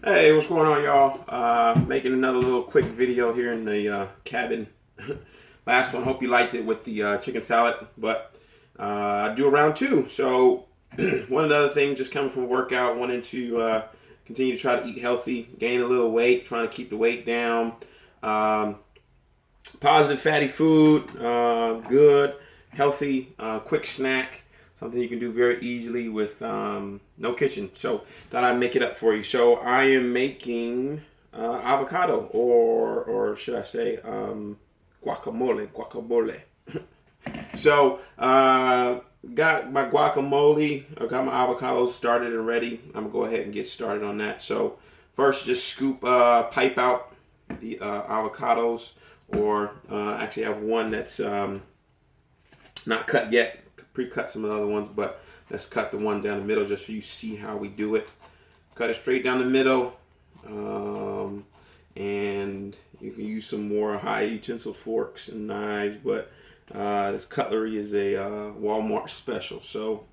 Hey, what's going on, y'all? Making another little quick video here in the cabin. Last one, hope you liked it with the chicken salad, but I do a round two. So one of the other things, just coming from a workout, wanting to continue to try to eat healthy, gain a little weight, trying to keep the weight down. Um, Positive fatty food, good, healthy, quick snack. Something you can do very easily with no kitchen. So thought I'd make it up for you. So I am making avocado, or should I say guacamole. So got my guacamole. I got my avocados started and ready. I'm gonna go ahead and get started on that. So first, just scoop, pipe out the avocados, or actually I have one that's not cut yet. Pre-cut some of the other ones, but let's cut the one down the middle just so you see how we do it. Cut it straight down the middle, and you can use some more high utensil forks and knives, but this cutlery is a Walmart special. So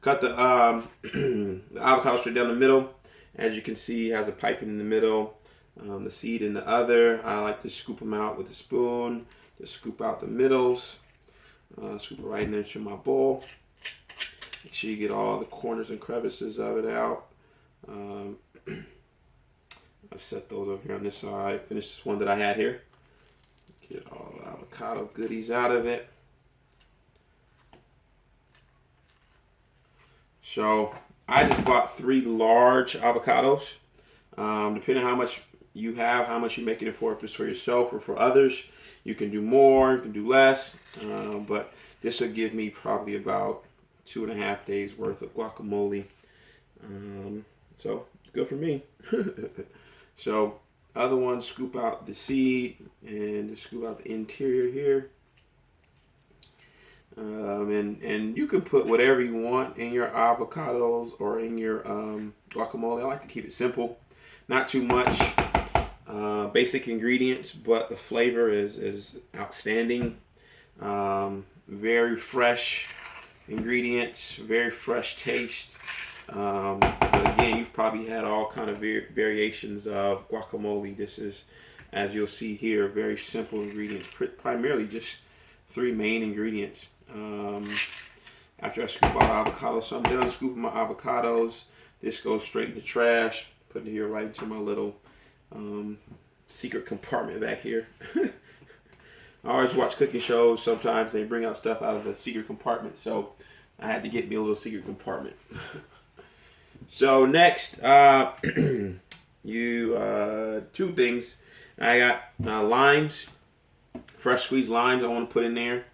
cut the, the avocado straight down the middle. As you can see, it has a piping in the middle, the seed in the other. I like to scoop them out with a spoon. Just scoop out the middles. Scoop it right into my bowl. Make sure you get all the corners and crevices of it out. I set those over here on this side. Finish this one that I had here. Get all the avocado goodies out of it. So I just bought 3 large avocados. Depending on how much you have, how much you're making it for, if it's for yourself or for others, you can do more, you can do less, but this will give me probably about 2.5 days worth of guacamole. So good for me. So other ones, scoop out the seed and just scoop out the interior here. And you can put whatever you want in your avocados or in your guacamole. I like to keep it simple, not too much. Basic ingredients, but the flavor is outstanding. Very fresh ingredients, very fresh taste. But again, you've probably had all kind of variations of guacamole. This is, as you'll see here, very simple ingredients. Primarily just 3 main ingredients. After I scoop out avocados, so I'm done scooping my avocados. This goes straight in the trash. Put it here right into my little secret compartment back here. I always watch cooking shows. Sometimes they bring out stuff out of the secret compartment, so I had to get me a little secret compartment. So next, you 2 things. I got limes, fresh squeezed limes. I want to put in there.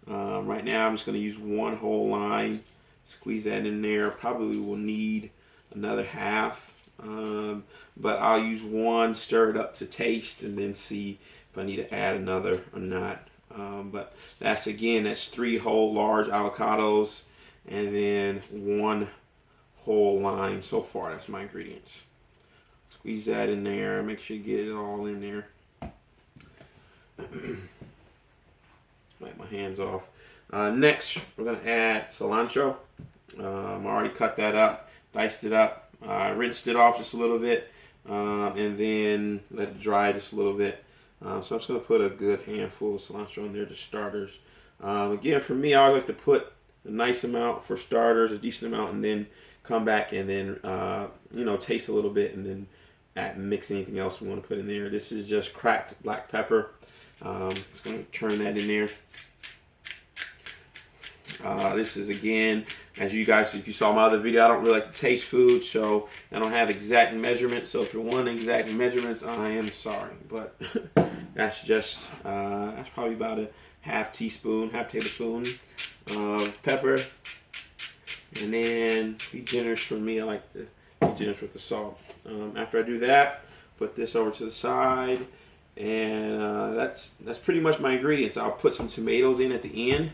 Right now, I'm just going to use 1 whole lime. Squeeze that in there. Probably will need another half. But I'll use 1, stir it up to taste, and then see if I need to add another or not. But that's 3 whole large avocados, and then 1 whole lime. So far, that's my ingredients. Squeeze that in there. Make sure you get it all in there. Wipe my hands off. Next, we're going to add cilantro. I already cut that up, diced it up. Rinsed it off just a little bit, and then let it dry just a little bit. So I'm just going to put a good handful of cilantro in there, just starters. Again, for me, I always like to put a nice amount for starters, a decent amount, and then come back and then, taste a little bit, and then mix anything else we want to put in there. This is just cracked black pepper. Just going to turn that in there. This is, again, as you guys, if you saw my other video, I don't really like to taste food, so I don't have exact measurements. So if you're wanting exact measurements, I am sorry, but that's just that's probably about a half tablespoon of pepper. And then be generous for me. I like to be generous with the salt. After I do that, put this over to the side, and that's pretty much my ingredients. I'll put some tomatoes in at the end.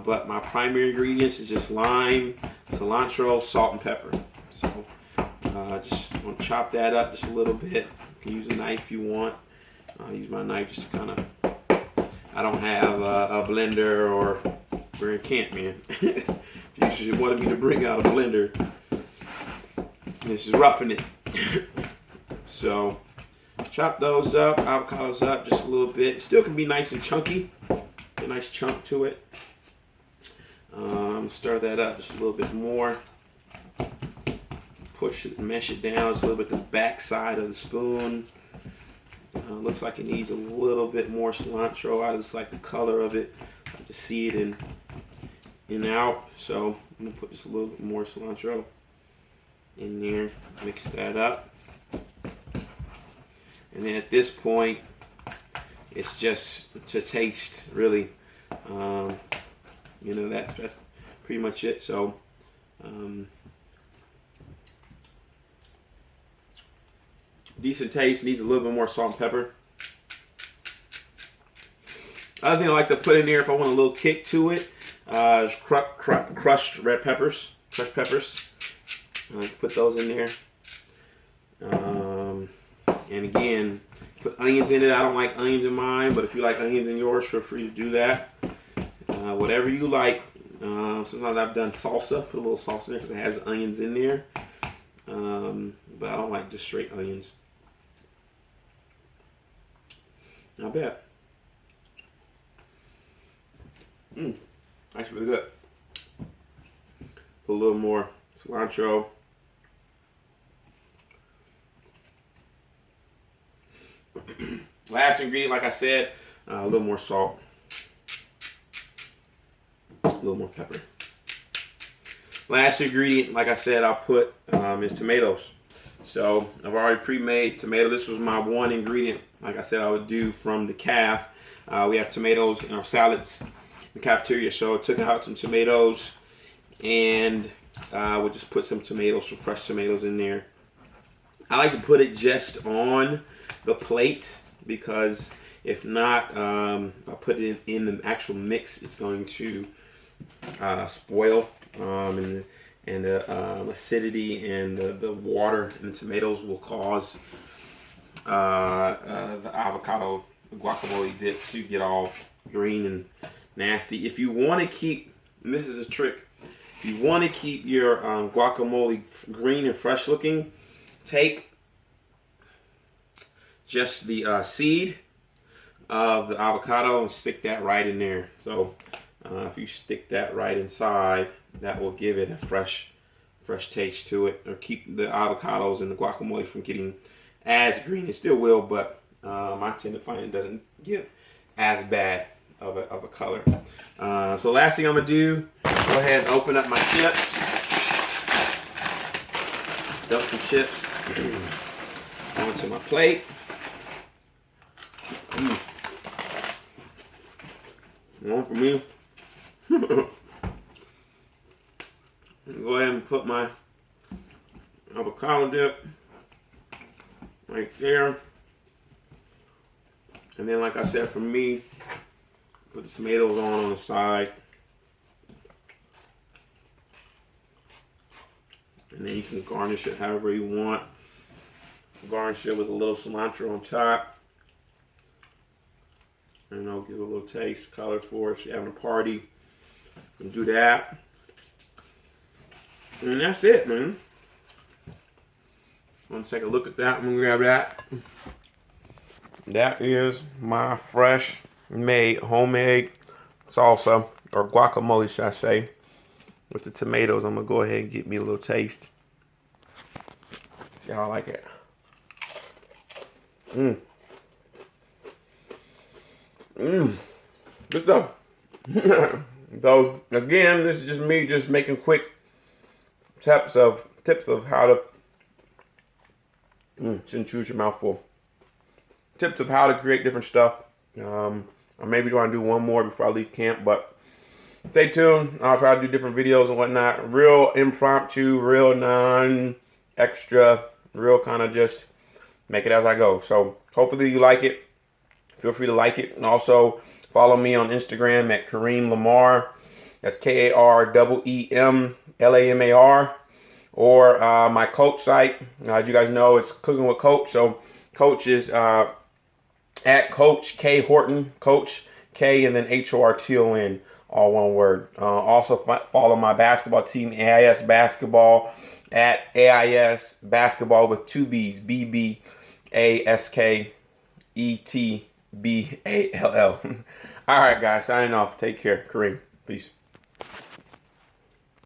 But my primary ingredients is just lime, cilantro, salt, and pepper. So just want to chop that up just a little bit. You can use a knife if you want. I'll use my knife just to kind of, I don't have a blender, or we're in camp, man. If you wanted me to bring out a blender, this is roughing it. So chop those up, avocados up just a little bit. Still can be nice and chunky. A nice chunk to it. Stir that up just a little bit more. Push it, mesh it down just a little bit to the back side of the spoon. Looks like it needs a little bit more cilantro. I just like the color of it. I like to see it in and out. So I'm gonna put just a little bit more cilantro in there. Mix that up. And then at this point, it's just to taste, really. You know, that's pretty much it. So, decent taste. Needs a little bit more salt and pepper. Other thing I like to put in there if I want a little kick to it is crushed red peppers, crushed peppers. I like to put those in there. And again, put onions in it. I don't like onions in mine, but if you like onions in yours, feel free to do that. Whatever you like. Sometimes I've done salsa, put a little salsa in there because it has onions in there. But I don't like just straight onions. Not bad. That's really good. Put a little more cilantro. Last ingredient, like I said, a little more salt. A little more pepper. Last ingredient, like I said, I'll put is tomatoes. So I've already pre-made tomato. This was my one ingredient, like I said, I would do from the calf. We have tomatoes in our salads in the cafeteria, so I took out some tomatoes and we'll just put some fresh tomatoes in there. I like to put it just on the plate because if not, if I put it in the actual mix, it's going to spoil, and the acidity and the water in the tomatoes will cause the avocado guacamole dip to get all green and nasty. If you want to keep, and this is a trick, if you want to keep your guacamole green and fresh looking, take just the seed of the avocado and stick that right in there. So if you stick that right inside, that will give it a fresh taste to it, or keep the avocados and the guacamole from getting as green. It still will, but I tend to find it doesn't get as bad of a color. So last thing I'm gonna do, go ahead and open up my chips. Dump some chips onto my plate. One for me. Go ahead and put my avocado dip right there. And then, like I said, for me, put the tomatoes on the side. And then you can garnish it however you want. Garnish it with a little cilantro on top. And I'll give it a little taste, color for it. If you're having a party, you can do that. And that's it, man. Let's take a look at that. I'm gonna grab that. That is my fresh made homemade salsa, or guacamole, should I say, with the tomatoes. I'm gonna go ahead and get me a little taste. See how I like it. Good stuff. So again, this is just me just making quick tips of how to shouldn't choose your mouth full. Tips of how to create different stuff. I maybe going to do one more before I leave camp, but stay tuned. I'll try to do different videos and whatnot. Real impromptu, real non-extra, real kind of just make it as I go. So hopefully you like it. Feel free to like it. And also follow me on Instagram at Kareem Lamar. That's KAREEMLAMAR. Or my coach site. As you guys know, it's Cooking with Coach. So Coach is at Coach K Horton. Coach K and then HORTON all one word. Also follow my basketball team, AIS Basketball, at AIS Basketball with two B's, BBASKETBALL. All right, guys, signing off. Take care. Kareem. Peace.